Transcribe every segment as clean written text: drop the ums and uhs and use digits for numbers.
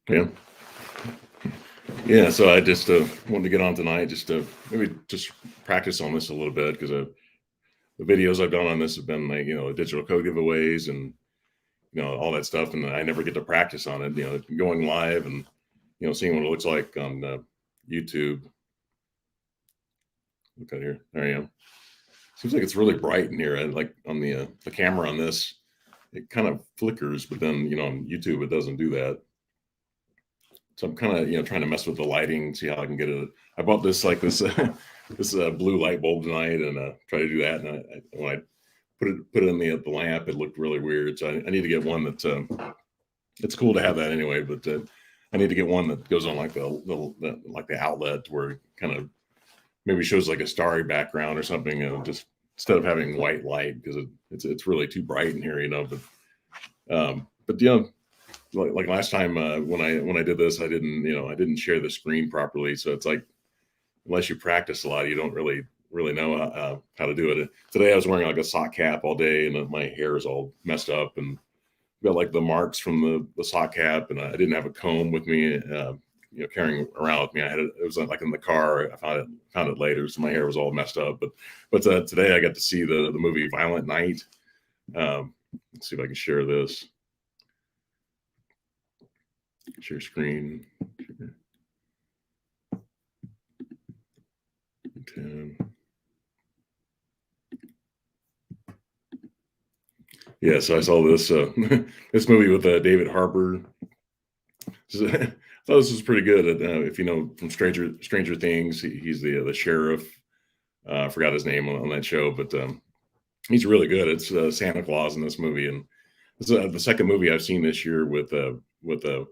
Yeah. Yeah. So I just wanted to get on tonight just to maybe just practice on this a little bit because the videos I've done on this have been like, digital code giveaways and, all that stuff. And I never get to practice on it, going live and, seeing what it looks like on YouTube. Look at here. There I am. Seems like it's really bright in here. And like on the camera on this, it kind of flickers, but then, on YouTube, it doesn't do that. So I'm kind of trying to mess with the lighting, see how I can get it. I bought this like this this blue light bulb tonight, and try to do that. And when I put it in the lamp, it looked really weird. So I need to get one that it's cool to have that anyway, but I need to get one that goes on like like the outlet where it kind of maybe shows like a starry background or something. Just instead of having white light because it's really too bright in here, But like last time when I did this, I didn't share the screen properly. So it's like unless you practice a lot, you don't really know how to do it. Today I was wearing like a sock cap all day, and my hair is all messed up and got like the marks from the sock cap, and I didn't have a comb with me. Carrying around with me. It was like in the car. I found it later, so my hair was all messed up. But today I got to see the movie Violent Night. Let's see if I can share this. Share screen. 10. Yeah, so I saw this this movie with David Harbour. So, I thought this was pretty good. If you know from Stranger Things, he's the sheriff. I forgot his name on that show, but he's really good. It's Santa Claus in this movie, and it's the second movie I've seen this year with John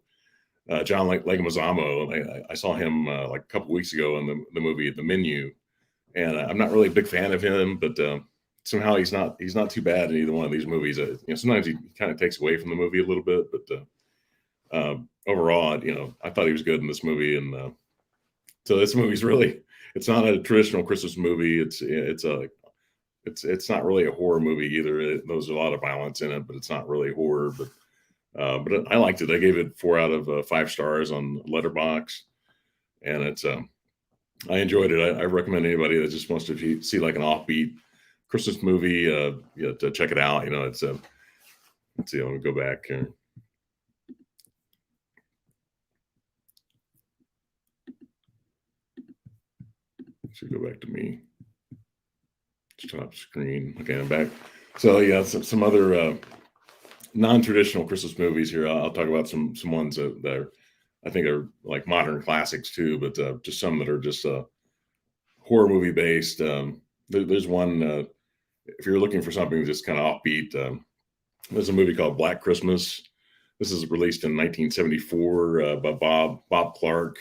Leguizamo. I saw him like a couple weeks ago in the movie The Menu, and I'm not really a big fan of him, but somehow he's not too bad in either one of these movies. Sometimes he kind of takes away from the movie a little bit, but overall, I thought he was good in this movie, and so this movie's really it's not a traditional Christmas movie. It's not really a horror movie either. There's a lot of violence in it, but it's not really horror. But I liked it. I gave it 4 out of 5 stars on Letterbox, and I enjoyed it. I recommend anybody that just wants to see like an offbeat Christmas movie, to check it out. It's let's see. I'm gonna go back here. Should go back to me. Stop screen. Okay, I'm back. So yeah, some other non-traditional Christmas movies here. I'll talk about some ones that I think are like modern classics too, but just some that are just horror movie based. There's one if you're looking for something just kind of offbeat. There's a movie called Black Christmas. This is released in 1974 by Bob Clark.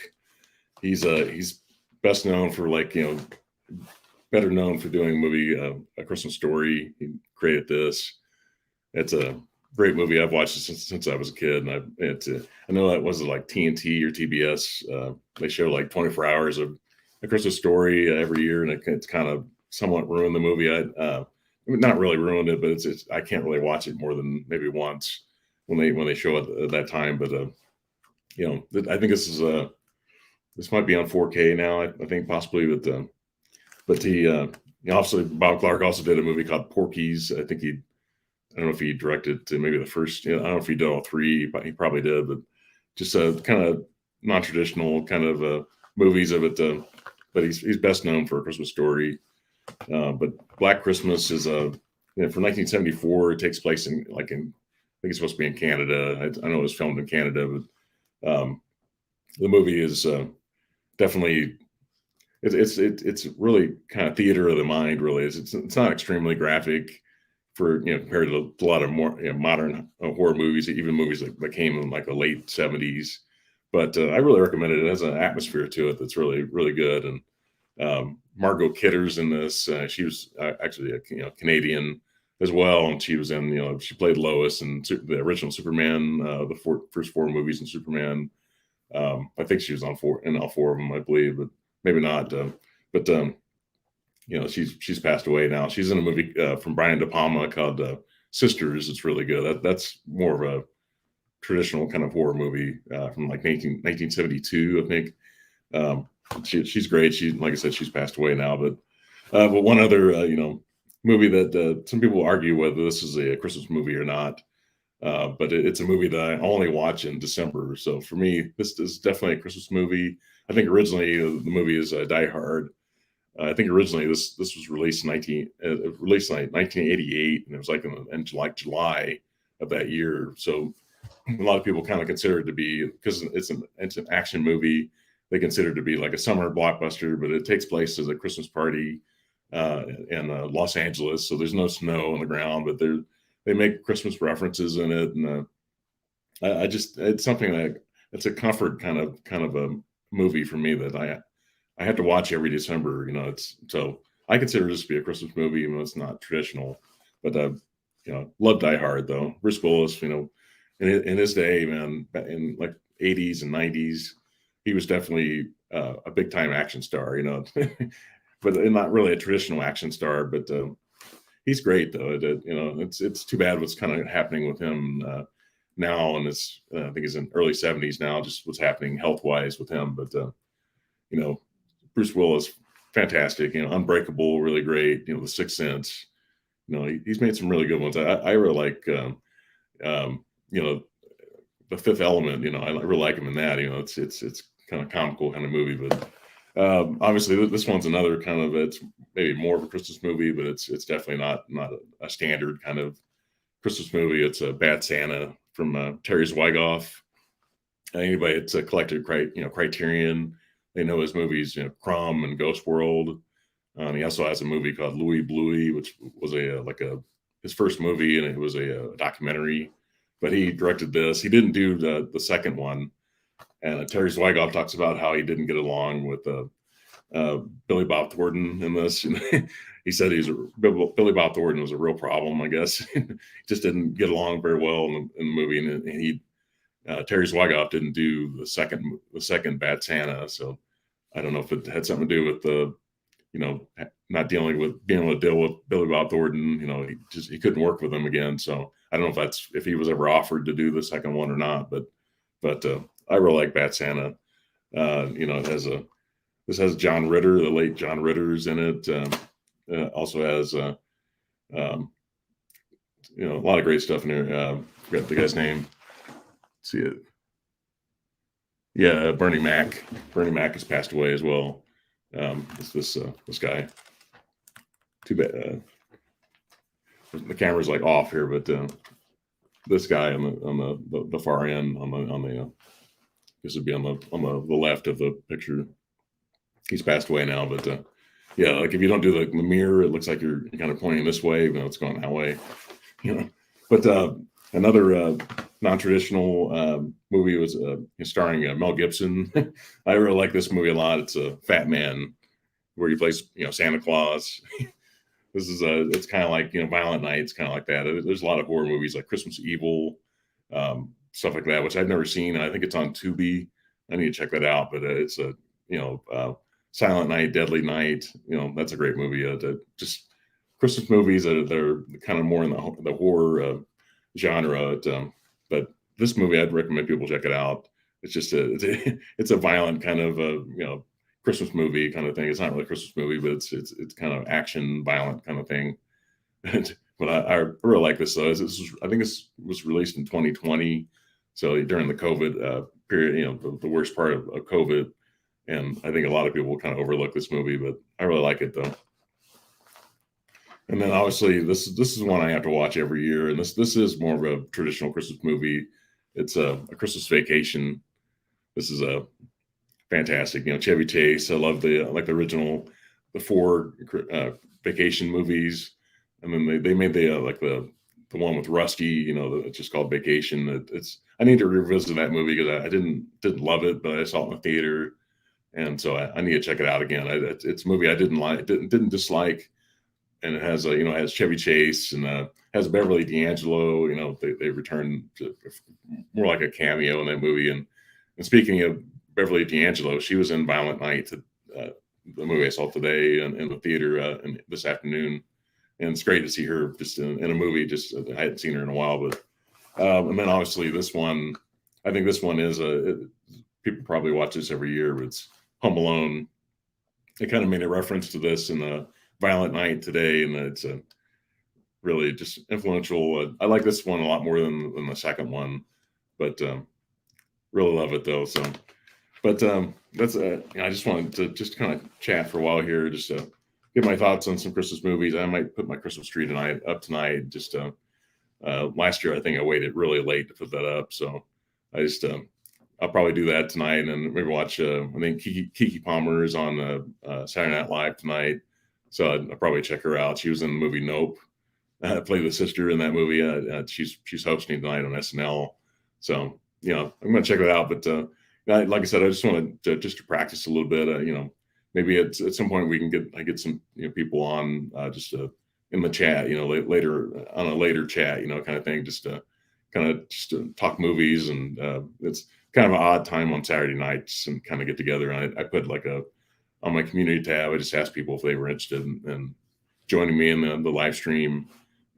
He's best known for better known for doing a movie A Christmas Story. He created this. It's a great movie. I've watched it since I was a kid, and I know that was like TNT or TBS. They show like 24 hours of A Christmas Story every year, and it's kind of somewhat ruined the movie. Not really ruined it, but I can't really watch it more than maybe once when they show it at that time. But I think this might be on 4K now. I think possibly, but he obviously Bob Clark also did a movie called Porky's. I don't know if he directed to maybe the first. I don't know if he did all 3, but he probably did. But just a kind of non-traditional kind of movies of it. But he's best known for A Christmas Story. But Black Christmas is from 1974. It takes place in I think it's supposed to be in Canada. I know it was filmed in Canada, but the movie is definitely it's really kind of theater of the mind. Really, it's not extremely graphic for compared to a lot of more modern horror movies, even movies that came in like the late 70s. But I really recommend it. It has an atmosphere to it that's really really good. And Margot Kidder's in this. She was actually a Canadian as well, and she was in she played Lois in the original Superman, first 4 movies in Superman. I think she was in all 4 of them, I believe, but maybe not. But she's passed away now. She's in a movie from Brian De Palma called Sisters. It's really good. That's more of a traditional kind of horror movie from like 1972, I think. She's great. She, like I said, she's passed away now. But one other, movie that some people argue whether this is a Christmas movie or not. But it's a movie that I only watch in December. So for me, this is definitely a Christmas movie. I think originally the movie is Die Hard. I think originally this was released released in like 1988, and it was like in July of that year. So a lot of people kind of consider it to be, because it's an action movie, they consider it to be like a summer blockbuster, but it takes place as a Christmas party in Los Angeles. So there's no snow on the ground, but they make Christmas references in it, and I just, it's something that it's a comfort kind of a movie for me that I have to watch every December. It's, so I consider this to be a Christmas movie, even though it's not traditional. But love Die Hard though. Bruce Willis, in his day, man, in like 80s and 90s, he was definitely a big time action star. But not really a traditional action star. But he's great though. It's too bad what's kind of happening with him now, and it's I think he's in early 70s now. Just what's happening health wise with him. But Bruce Willis, fantastic. Unbreakable, really great. The Sixth Sense. He's made some really good ones. I really like The Fifth Element. I really like him in that. It's kind of comical kind of movie, but obviously this one's another kind of, it's maybe more of a Christmas movie, but it's definitely not a standard kind of Christmas movie. It's a Bad Santa from Terry Zwigoff. Anybody that's collected Criterion, they know his movies, Crumb and Ghost World. He also has a movie called Louie Bluey, which was his first movie, and it was a documentary. But he directed this. He didn't do the second one. And Terry Zwigoff talks about how he didn't get along with Billy Bob Thornton in this. He said Billy Bob Thornton was a real problem, I guess. He just didn't get along very well in the movie, and Terry Zwigoff didn't do the second Bad Santa. So I don't know if it had something to do with not being able to deal with Billy Bob Thornton. He couldn't work with him again. So I don't know if he was ever offered to do the second one or not. But I really like Bad Santa. This has John Ritter, the late John Ritter's in it. Also has a lot of great stuff in there. Forgot the guy's name. Let's see it. Yeah, Bernie Mac. Bernie Mac has passed away as well. It's this guy. Too bad the camera's like off here, but this guy on the far end this would be on the left of the picture. He's passed away now, but yeah, like if you don't do the mirror, it looks like you're kind of pointing this way, even though it's going that way. But another non-traditional movie was starring Mel Gibson. I really like this movie a lot. It's a Fat Man, where he plays Santa Claus. This is it's kind of like Violent Night. It's kind of like that. There's a lot of horror movies like Christmas Evil, stuff like that, which I've never seen. I think it's on Tubi. I need to check that out. But it's a Silent Night, Deadly Night. That's a great movie. Just Christmas movies that they're kind of more in the horror genre. But this movie, I'd recommend people check it out. It's just it's a violent kind of Christmas movie kind of thing. It's not really a Christmas movie, but it's kind of action, violent kind of thing. But I really like this though. I think this was released in 2020, so during the COVID period, the worst part of COVID. And I think a lot of people kind of overlook this movie, but I really like it though. And then obviously this is one I have to watch every year, and this is more of a traditional Christmas movie. It's a Christmas Vacation. This is a fantastic, Chevy Chase. I love the original, the four Vacation movies, and then they made the one with Rusty. It's just called Vacation. I need to revisit that movie because I didn't love it, but I saw it in the theater, and so I need to check it out again. It's a movie I didn't dislike. And it has has Chevy Chase and has Beverly D'Angelo. They return to more like a cameo in that movie. And speaking of Beverly D'Angelo, she was in Violent Night, the movie I saw today in the theater this afternoon. And it's great to see her just in a movie. Just I hadn't seen her in a while, but and then obviously this one I think this one is people probably watch this every year, but it's Home Alone. They kind of made a reference to this in a Violent Night today, and it's a really just influential. I like this one a lot more than the second one, but really love it though. So, but that's I just wanted to just kind of chat for a while here, just to get my thoughts on some Christmas movies. I might put my Christmas tree up tonight. Just last year, I think I waited really late to put that up, so I just I'll probably do that tonight, and maybe watch. I think Kiki Palmer is on Saturday Night Live tonight, so I'll probably check her out. She was in the movie Nope. Played the sister in that movie. She's hosting tonight on SNL, so I'm gonna check it out. But like I said, I just wanted to practice a little bit. Maybe at some point we can get some people on just in the chat, later on a later chat, kind of thing, just to talk movies. And it's kind of an odd time on Saturday nights and kind of get together. And I put on my community tab, I just asked people if they were interested in joining me in the live stream.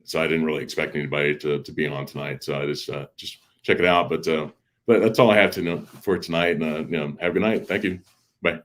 So I didn't really expect anybody to be on tonight. So I just check it out. But that's all I have to know for tonight. And have a good night. Thank you. Bye.